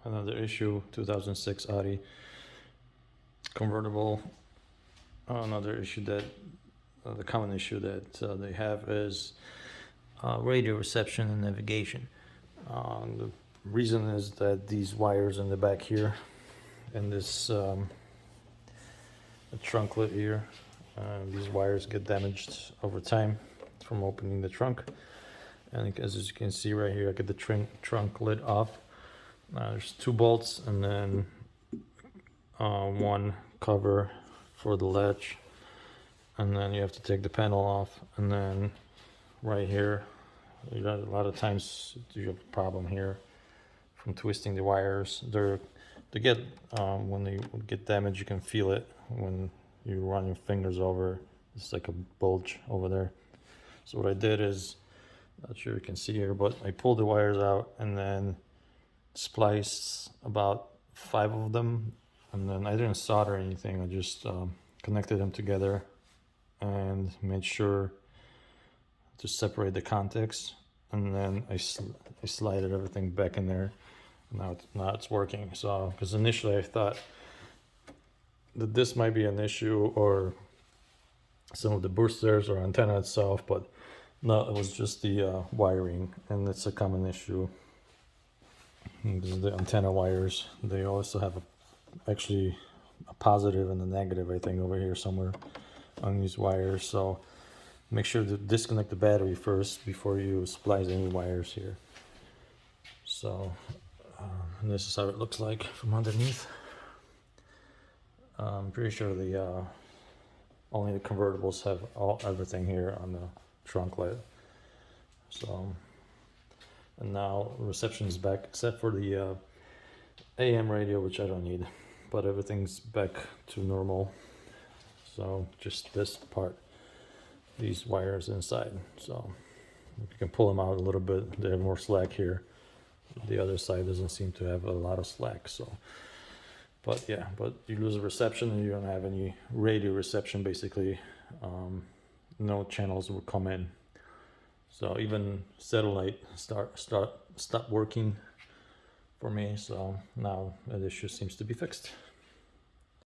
another issue, 2006 Audi convertible. Another issue that the common issue that they have is radio reception and navigation. The reason is that these wires in the back here and this the trunk lid here, these wires get damaged over time from opening the trunk. And as you can see right here, I get the trunk lid off. There's 2 bolts and then one cover for the latch, and then you have to take the panel off. And then right here, you got a lot of times you have a problem here from twisting the wires. They get when they get damaged, you can feel it when you run your fingers over. It's like a bulge over there. So what I did is, not sure you can see here, but I pulled the wires out and then spliced about 5 of them, and then I didn't solder anything. I just connected them together and made sure to separate the contacts, and then I slided everything back in there. Now it's working. So because initially I thought that this might be an issue or some of the boosters or antenna itself, but no, it was just the wiring, and it's a common issue. This is the antenna wires. They also have actually a positive and a negative, I think, over here somewhere on these wires. So make sure to disconnect the battery first before you splice any wires here. So and this is how it looks like from underneath. I'm pretty sure the only the convertibles have everything here on the trunk lid. So, and now reception is back except for the AM radio, which I don't need, but everything's back to normal. So just this part, these wires inside. So you can pull them out a little bit. They have more slack here. The other side doesn't seem to have a lot of slack. So, but yeah, but you lose a reception and you don't have any radio reception basically. No channels will come in. So even satellite stopped working for me. So now that issue seems to be fixed.